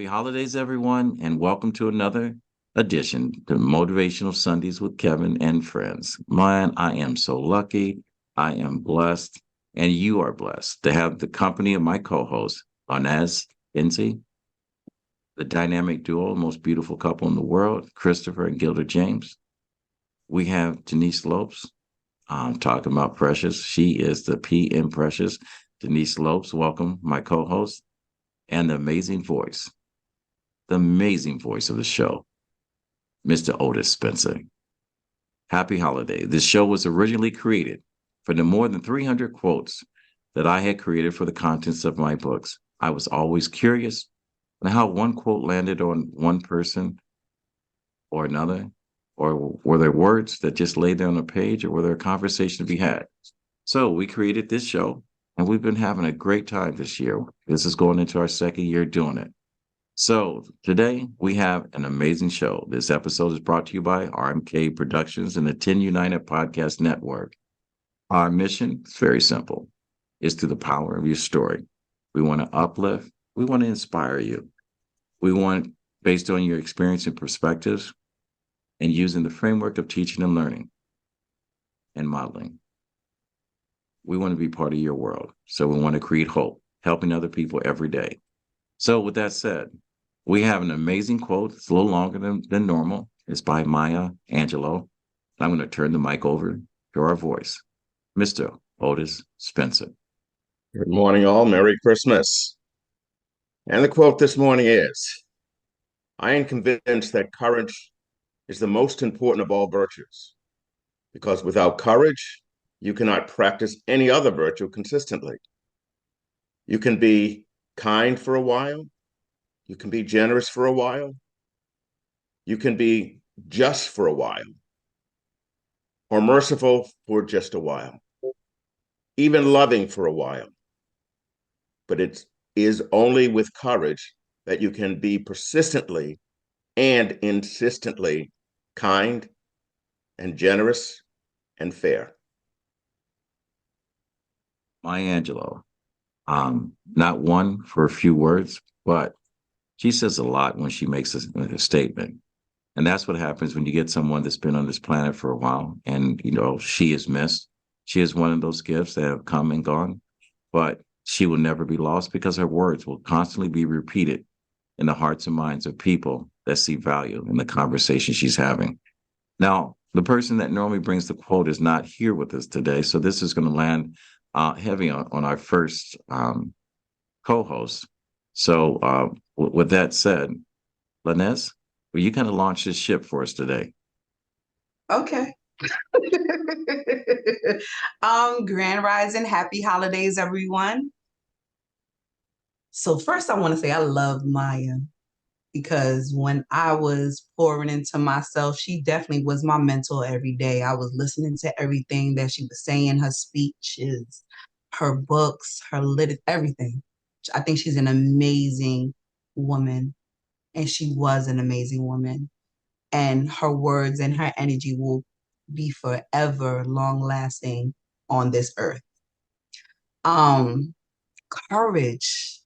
Happy holidays, everyone, and welcome to another edition to Motivational Sundays with Kevin and friends. Man, I am so lucky. I am blessed, and you are blessed to have the company of my co-host, Arnaz Inzi, the dynamic duo, most beautiful couple in the world, Christopher and Gilda James. We have Denise Lopes, talking about Precious. She is the P in Precious. Denise Lopes, welcome, my co-host, and the amazing voice of the show, Mr. Otis Spencer. Happy holiday. This show was originally created for the more than 300 quotes that I had created for the contents of my books. I was always curious on how one quote landed on one person or another, or were there words that just lay there on a page, or were there a conversation to be had? So we created this show, and we've been having a great time this year. This is going into our second year doing it. So today we have an amazing show. This episode is brought to you by RMK Productions and the 10 United Podcast Network. Our mission is very simple. It's through the power of your story. We want to uplift. We want to inspire you. We want, based on your experience and perspectives, and using the framework of teaching and learning and modeling. We want to be part of your world. So we want to create hope, helping other people every day. So with that said, we have an amazing quote. It's a little longer than normal. It's by Maya Angelou. I'm going to turn the mic over to our voice, Mr. Otis Spencer. Good morning, all. Merry Christmas. And the quote this morning is, I am convinced that courage is the most important of all virtues, because without courage, you cannot practice any other virtue consistently. You can be kind for a while. You can be generous for a while. You can be just for a while, or merciful for just a while, even loving for a while. But it is only with courage that you can be persistently and insistently kind and generous and fair. Maya Angelou. Not one for a few words, but she says a lot when she makes a statement. And that's what happens when you get someone that's been on this planet for a while and, she is missed. She is one of those gifts that have come and gone, but she will never be lost because her words will constantly be repeated in the hearts and minds of people that see value in the conversation she's having. Now, the person that normally brings the quote is not here with us today. So this is going to land heavy on our first co-host. So with that said, Lanez, will you kind of launch this ship for us today? Okay. Grand Rising, happy holidays, everyone. So first I want to say I love Maya because when I was pouring into myself, she definitely was my mentor every day. I was listening to everything that she was saying, her speeches, her books, everything. I think she's an amazing woman, and she was an amazing woman. And her words and her energy will be forever long lasting on this earth. Courage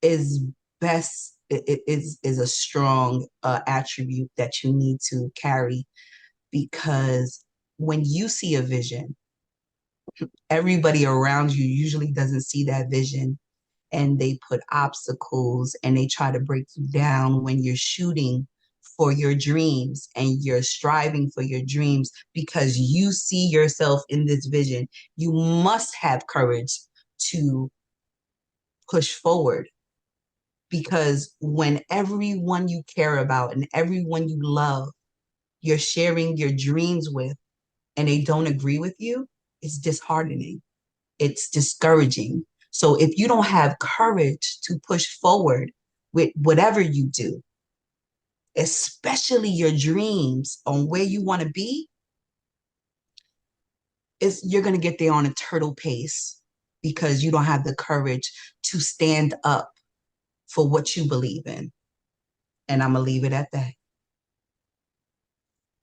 is best is a strong attribute that you need to carry, because when you see a vision, everybody around you usually doesn't see that vision, and they put obstacles and they try to break you down when you're shooting for your dreams and you're striving for your dreams because you see yourself in this vision. You must have courage to push forward, because when everyone you care about and everyone you love, you're sharing your dreams with, and they don't agree with you, it's disheartening. It's discouraging. So if you don't have courage to push forward with whatever you do, especially your dreams on where you want to be, you're going to get there on a turtle pace because you don't have the courage to stand up for what you believe in. And I'm going to leave it at that.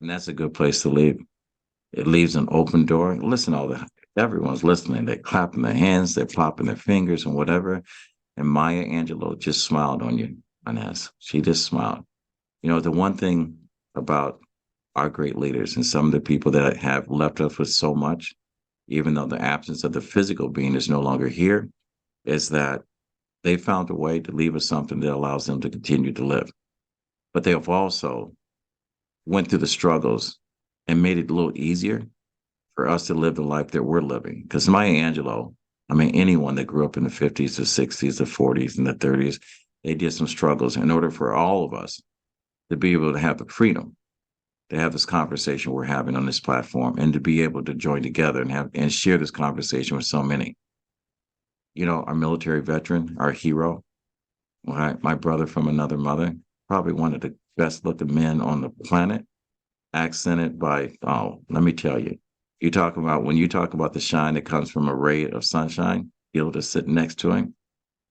And that's a good place to leave. It leaves an open door. Listen, everyone's listening. They're clapping their hands, they're plopping their fingers and whatever. And Maya Angelou just smiled on you, Inez. She just smiled. You know, the one thing about our great leaders and some of the people that have left us with so much, even though the absence of the physical being is no longer here, is that they found a way to leave us something that allows them to continue to live. But they have also went through the struggles and made it a little easier for us to live the life that we're living. Because Maya Angelou, I mean, anyone that grew up in the 50s, the 60s, the 40s, and the 30s, they did some struggles in order for all of us to be able to have the freedom to have this conversation we're having on this platform and to be able to join together and have and share this conversation with so many. You know, our military veteran, our hero, my brother from another mother, probably one of the best looking men on the planet, accented by, oh, let me tell you, when you talk about the shine that comes from a ray of sunshine, be able to sit next to him.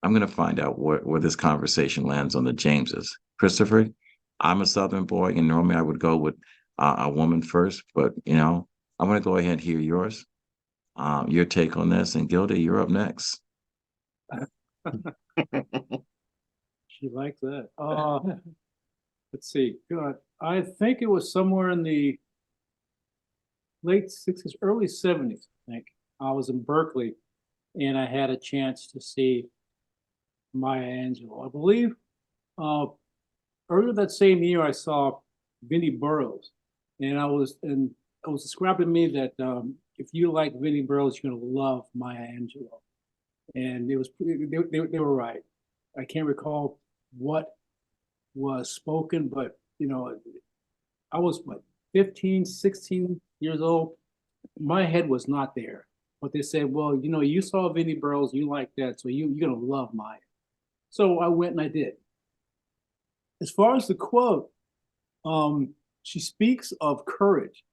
I'm going to find out where this conversation lands on the Jameses. Christopher, I'm a Southern boy, and normally I would go with a woman first, but I'm going to go ahead and hear yours, your take on this. And Gilda, you're up next. She liked that. Let's see. God, I think it was somewhere in the late 60s, early 70s, I think. I was in Berkeley and I had a chance to see Maya Angelou. I believe earlier that same year I saw Vinnie Burroughs, and it was described to me that if you like Vinnie Burroughs, you're gonna love Maya Angelou. And it was they were right. I can't recall what was spoken, but I was what, 15, 16 years old. My head was not there. But they said, well, you saw Vinnie Burroughs, you like that, so you're gonna love Maya. So I went and I did. As far as the quote, she speaks of courage.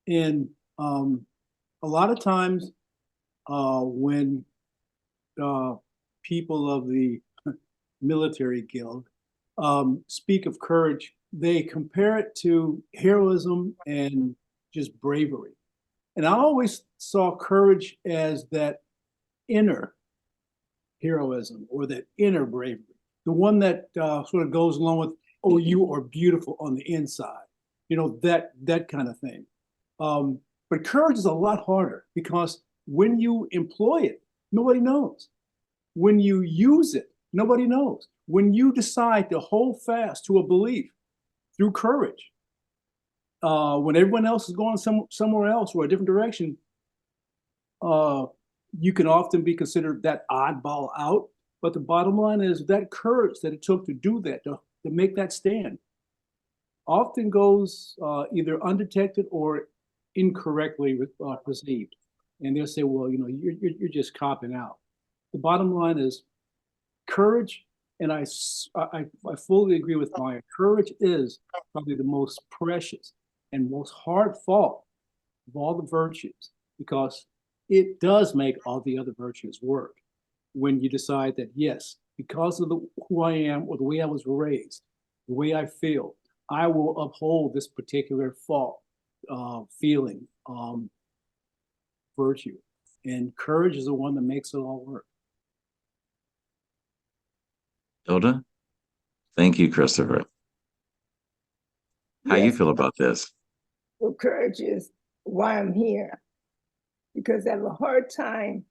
And a lot of times when people of the military guild speak of courage, they compare it to heroism and just bravery. And I always saw courage as that inner heroism or that inner bravery, the one that sort of goes along with, oh, you are beautiful on the inside, that kind of thing. But courage is a lot harder because when you employ it, nobody knows. When you use it, nobody knows. When you decide to hold fast to a belief through courage, when everyone else is going somewhere else or a different direction, you can often be considered that oddball out. But the bottom line is that courage that it took to do that, to make that stand, often goes either undetected or incorrectly perceived. And they'll say, well, you're just copping out. The bottom line is courage, and I fully agree with Maya. Courage is probably the most precious and most hard fought of all the virtues, because it does make all the other virtues work when you decide that, yes, because of who I am or the way I was raised, the way I feel, I will uphold this particular feeling, virtue. And courage is the one that makes it all work. Gilda, thank you, Christopher. How you feel about this? Well, courage is why I'm here, because I have a hard time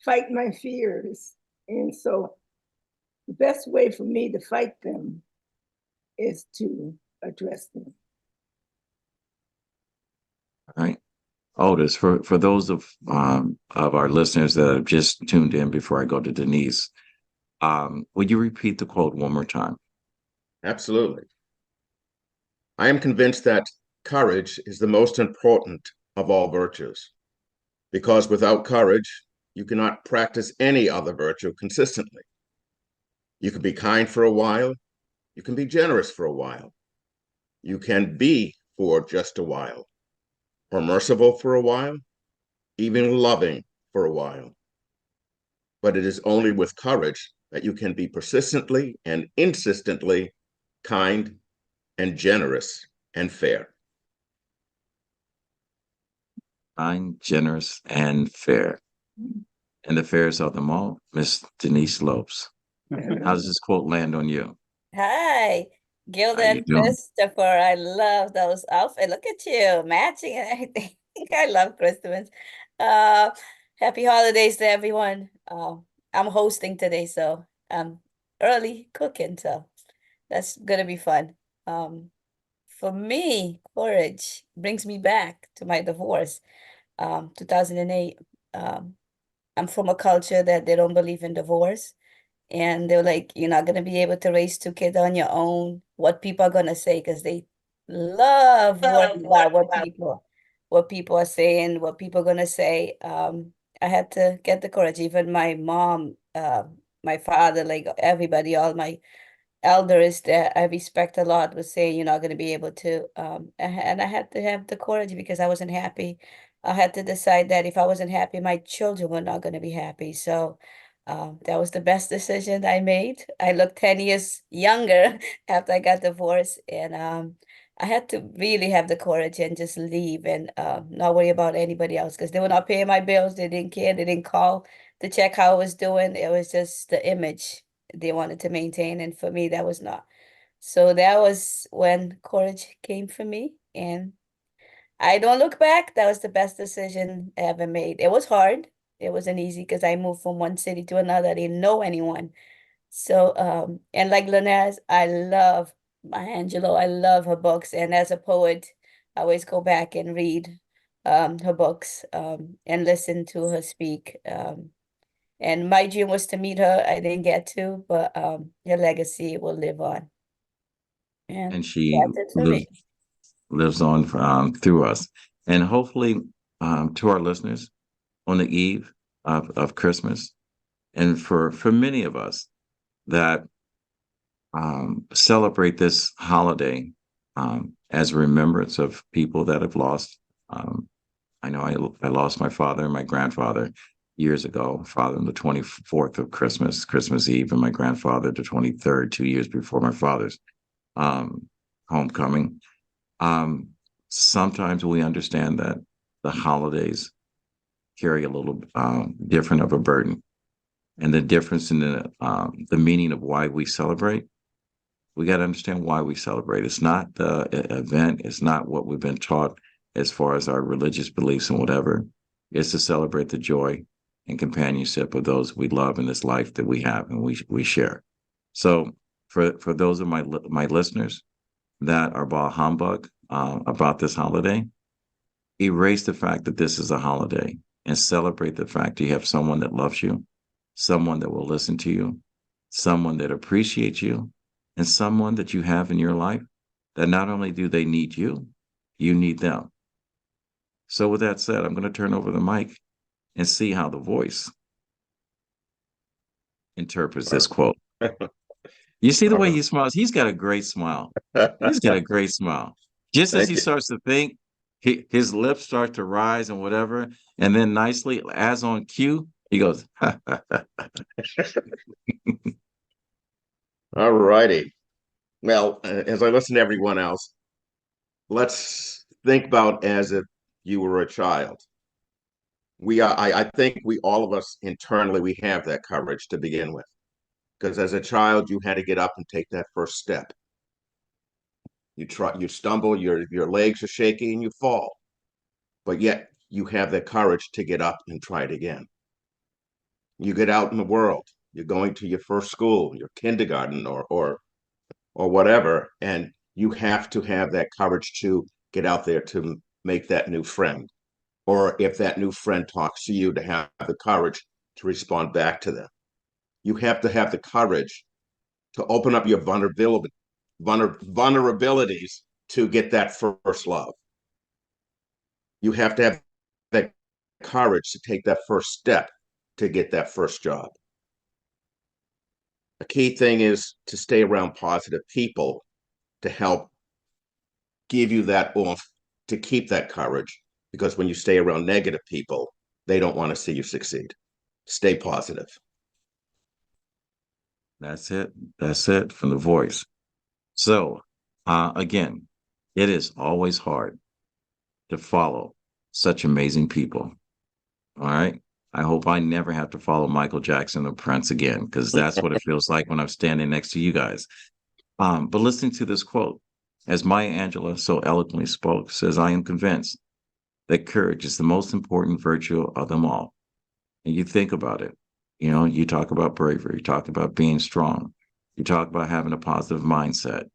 fighting my fears. And so the best way for me to fight them is to address them. All right. Otis, for those of our listeners that have just tuned in before I go to Denise, would you repeat the quote one more time? Absolutely. I am convinced that courage is the most important of all virtues, because without courage, you cannot practice any other virtue consistently. You can be kind for a while, you can be generous for a while, you can be for just a while, or merciful for a while, even loving for a while. But it is only with courage that you can be persistently and insistently kind and generous and fair. Kind, generous, and fair. And the fairest of them all, Miss Denise Lopes. How does this quote land on you? Hi, Gilda How you and doing? Christopher. I love those outfits. Look at you, matching and everything. I love Christmas. Uh, Happy holidays to everyone. I'm hosting today, so I'm early cooking, so that's gonna be fun. Um, for me, courage brings me back to my divorce, 2008. Um, I'm from a culture that they don't believe in divorce. And they're like, you're not gonna be able to raise two kids on your own. What people are gonna say, because they love worrying about what people are saying, what people are gonna say. I had to get the courage. Even my mom, my father, like everybody, all my elders that I respect a lot was saying you're not going to be able to. And I had to have the courage because I wasn't happy. I had to decide that if I wasn't happy, my children were not going to be happy. So that was the best decision I made. I looked 10 years younger after I got divorced. And I had to really have the courage and just leave and not worry about anybody else because they were not paying my bills. They didn't care. They didn't call to check how I was doing. It was just the image they wanted to maintain, and for me that was not. So that was when courage came for me, and I don't look back. That was the best decision I ever made. It was hard. It wasn't easy because I moved from one city to another. I didn't know anyone. So and like Linez, I love Maya Angelou. I love her books, and as a poet I always go back and read her books and listen to her speak. And my dream was to meet her. I didn't get to, but her legacy will live on. And And she that's it for me. lives on through us. And hopefully, to our listeners on the eve of Christmas, and for many of us that celebrate this holiday as a remembrance of people that have lost. I know I lost my father and my grandfather years ago. Father on the 24th of Christmas Eve, and my grandfather the 23rd, 2 years before my father's um, homecoming. Um, Sometimes we understand that the holidays carry a little different of a burden, and the difference in the meaning of why we celebrate. We got to understand why we celebrate. It's not the event. It's not what we've been taught as far as our religious beliefs and whatever. It's to celebrate the joy and companionship of those we love in this life that we have and we share. So for those of my listeners that are bah humbug about this holiday, erase the fact that this is a holiday and celebrate the fact you have someone that loves you, someone that will listen to you, someone that appreciates you, and someone that you have in your life that not only do they need you, you need them. So, with that said, I'm going to turn over the mic and see how the voice interprets this quote. You see the way he smiles? He's got a great smile. He's got a great smile. Just as Thank he you. starts to think, his lips start to rise and whatever. And then nicely, as on cue, he goes, All righty. Well, as I listen to everyone else, let's think about as if you were a child. I think we all of us internally we have that courage to begin with, because as a child you had to get up and take that first step. You stumble, your legs are shaky, and you fall, but yet you have that courage to get up and try it again. You get out in the world. You're going to your first school, your kindergarten, or whatever, and you have to have that courage to get out there to make that new friend. Or if that new friend talks to you, to have the courage to respond back to them. You have to have the courage to open up your vulnerabilities to get that first love. You have to have that courage to take that first step to get that first job. A key thing is to stay around positive people to help give you that oomph to keep that courage. Because when you stay around negative people, they don't want to see you succeed. Stay positive. That's it. That's it from the voice. So, again, it is always hard to follow such amazing people. All right. I hope I never have to follow Michael Jackson or Prince again, because that's what it feels like when I'm standing next to you guys. But listening to this quote, as Maya Angelou so eloquently spoke, says, I am convinced that courage is the most important virtue of them all. And you think about it, you talk about bravery, you talk about being strong, you talk about having a positive mindset,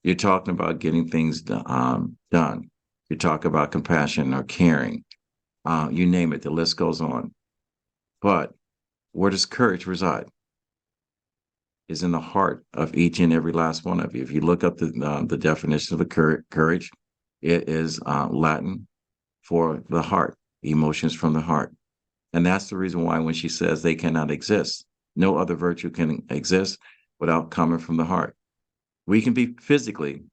you're talking about getting things done, you talk about compassion or caring, you name it, the list goes on. But where does courage reside? Is in the heart of each and every last one of you. If you look up the definition of the courage, it is Latin for the heart, emotions from the heart. And that's the reason why when she says they cannot exist, no other virtue can exist without coming from the heart. We can be physically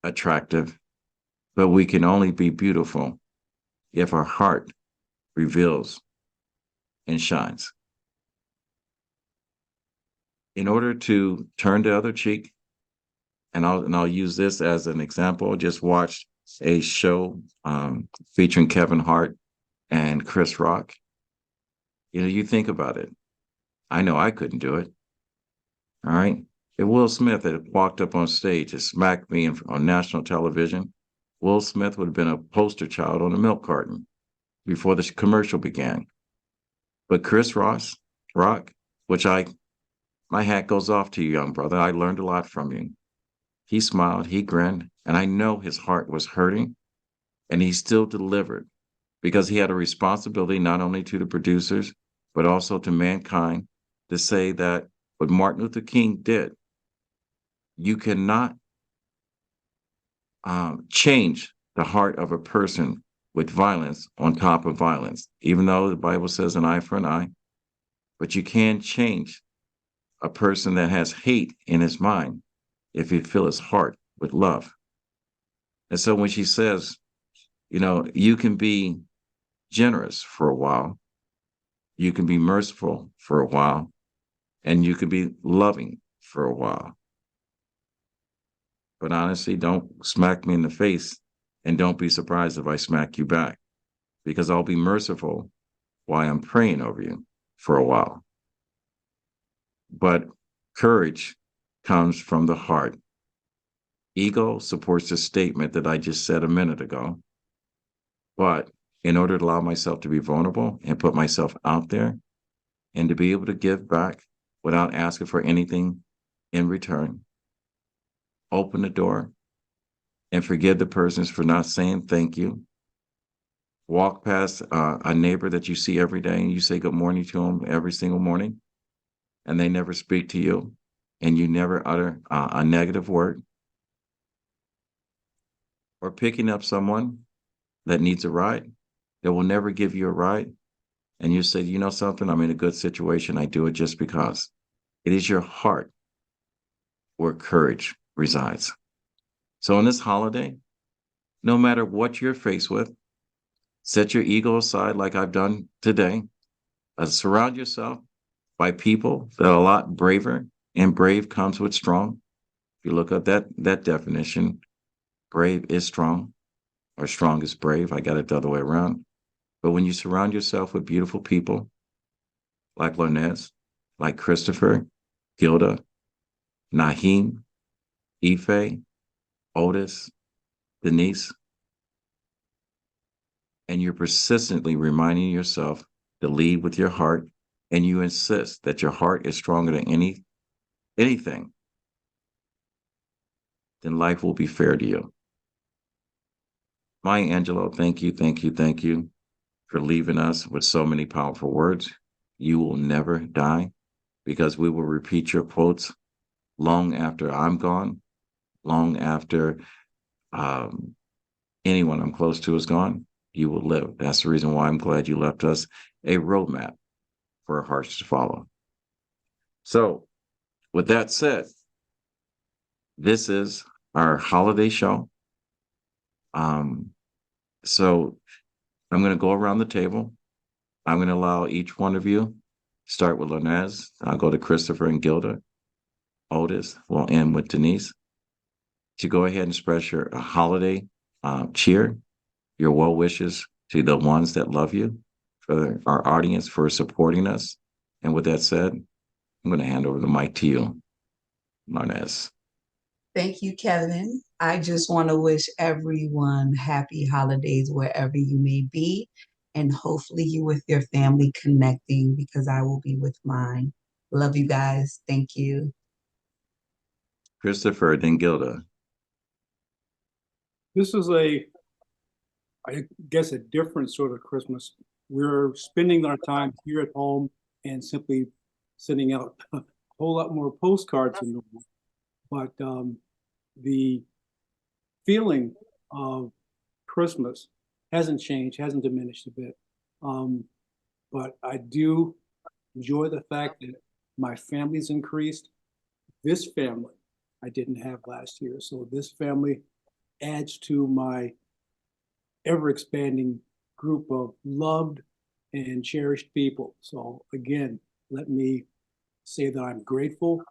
attractive, but we can only be beautiful if our heart reveals and shines. In order to turn the other cheek, and I'll use this as an example. Just watched a show featuring Kevin Hart and Chris Rock. You think about it. I know I couldn't do it. All right. If Will Smith had walked up on stage and smacked me on national television, Will Smith would have been a poster child on a milk carton before the commercial began. But Chris Rock, which my hat goes off to you, young brother. I learned a lot from you. He smiled, he grinned, and I know his heart was hurting, and he still delivered because he had a responsibility not only to the producers, but also to mankind to say that what Martin Luther King did, you cannot change the heart of a person with violence on top of violence, even though the Bible says an eye for an eye, but you can change a person that has hate in his mind if you fill his heart with love. And so when she says, you can be generous for a while, you can be merciful for a while, and you can be loving for a while. But honestly, don't smack me in the face, and don't be surprised if I smack you back, because I'll be merciful while I'm praying over you for a while. But courage comes from the heart. Ego supports the statement that I just said a minute ago. But in order to allow myself to be vulnerable and put myself out there and to be able to give back without asking for anything in return, open the door and forgive the persons for not saying thank you. Walk past a neighbor that you see every day and you say good morning to them every single morning, and they never speak to you, and you never utter a negative word. Or picking up someone that needs a ride, that will never give you a ride, and you say, you know something, I'm in a good situation. I do it just because. It is your heart where courage resides. So on this holiday, no matter what you're faced with, set your ego aside like I've done today. Surround yourself by people that are a lot braver, and brave comes with strong. If you look at that definition, brave is strong, or strong is brave. I got it the other way around. But when you surround yourself with beautiful people like Lornez, like Christopher, Gilda, Naheem, Ife, Otis, Denise, and you're persistently reminding yourself to lead with your heart, and you insist that your heart is stronger than anything, then life will be fair to you. Maya Angelou, thank you for leaving us with so many powerful words. You will never die, because we will repeat your quotes long after I'm gone, long after anyone I'm close to is gone. You will live. That's the reason why I'm glad you left us a roadmap for our hearts to follow. So, with that said, this is our holiday show. So I'm going to go around the table. I'm going to allow each one of you, start with Lornez. I'll go to Christopher and Gilda. Otis will end with Denise, to go ahead and express your holiday cheer, your well wishes to the ones that love you. for our audience for supporting us. And with that said, I'm going to hand over the mic to you, Marnez. Thank you, Kevin. I just want to wish everyone happy holidays wherever you may be. And hopefully you with your family connecting because I will be with mine. Love you guys. Thank you. Christopher, then Gilda. This is I guess, a different sort of Christmas. We're spending our time here at home and simply sending out a whole lot more postcards than normal. But the feeling of Christmas hasn't changed, hasn't diminished a bit. But I do enjoy the fact that my family's increased. This family I didn't have last year. So this family adds to my ever-expanding group of loved and cherished people. So again, let me say that I'm grateful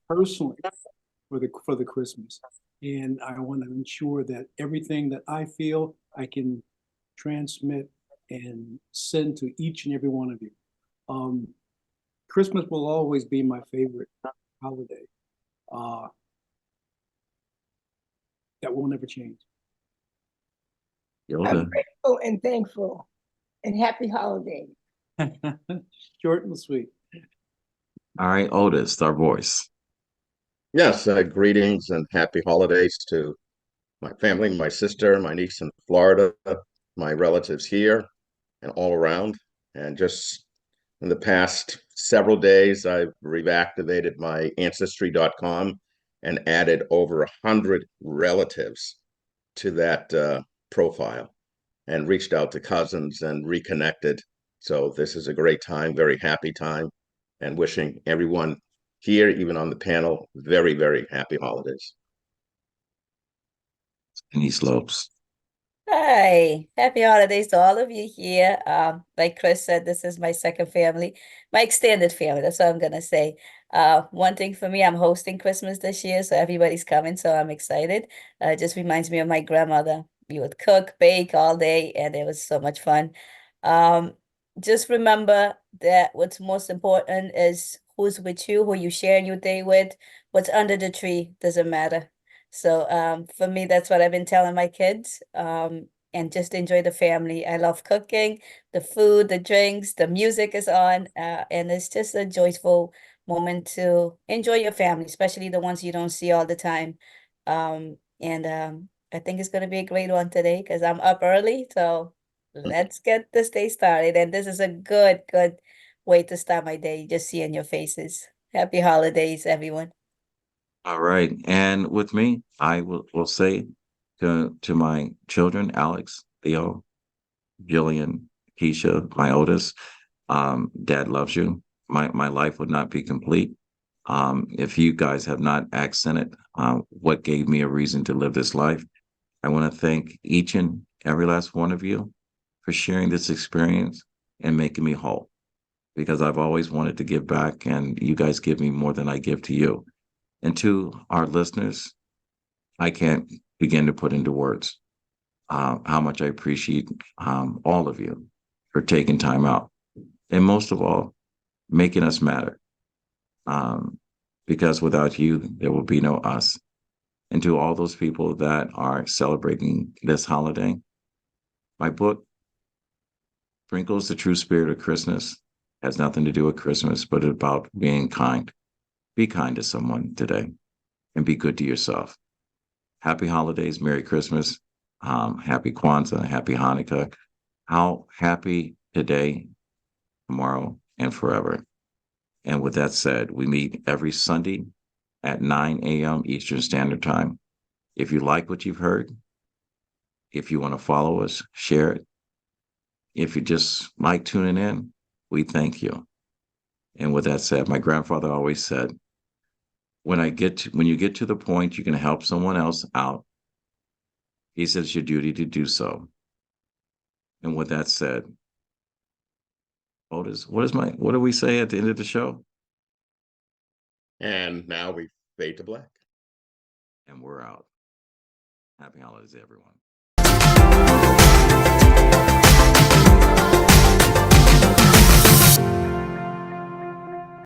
personally for the Christmas. And I want to ensure that everything that I feel I can transmit and send to each and every one of you. Christmas will always be my favorite holiday. That will never change. Gilda. I'm grateful and thankful, and happy holidays. Short and sweet. All right, Otis, our voice. Yes, greetings and happy holidays to my family, my sister, my niece in Florida, my relatives here and all around. And just in the past several days, I've reactivated my ancestry.com and added over 100 relatives to that profile and reached out to cousins and reconnected. So this is a great time, very happy time, and wishing everyone here, even on the panel, very, very happy holidays. Any slopes. Hi, happy holidays to all of you here. Like Chris said, this is my second family, my extended family. That's what I'm gonna say. One thing for me, I'm hosting Christmas this year, so everybody's coming, so I'm excited. It just reminds me of my grandmother. We would cook, bake all day, and it was so much fun. Um, just remember that what's most important is who's with you, who you sharing your day with. What's under the tree doesn't matter. So for me, that's what I've been telling my kids. And just enjoy the family. I love cooking, the food, the drinks, the music is on, and it's just a joyful moment to enjoy your family, especially the ones you don't see all the time. And I think it's gonna be a great one today because I'm up early. So let's get this day started. And this is a good way to start my day, just seeing your faces. Happy holidays, everyone. All right. And with me, I will say to my children, Alex, Theo, Jillian, Keisha, my Otis, Dad loves you. My life would not be complete if you guys have not accented what gave me a reason to live this life. I want to thank each and every last one of you for sharing this experience and making me whole because I've always wanted to give back and you guys give me more than I give to you. And to our listeners, I can't begin to put into words how much I appreciate all of you for taking time out. And most of all, making us matter. Because without you, there will be no us. And to all those people that are celebrating this holiday, my book, Sprinkles the True Spirit of Christmas, has nothing to do with Christmas, but about being kind. Be kind to someone today and be good to yourself. Happy holidays, Merry Christmas, Happy Kwanzaa, Happy Hanukkah. How happy today, tomorrow, and forever. And with that said, we meet every Sunday at 9 a.m. Eastern Standard Time. If you like what you've heard, if you want to follow us, share it. If you just like tuning in, we thank you. And with that said, my grandfather always said, when you get to the point you can help someone else out, he says it's your duty to do so. And with that said, Otis, what do we say at the end of the show? And now we fade to black. And we're out. Happy holidays, everyone.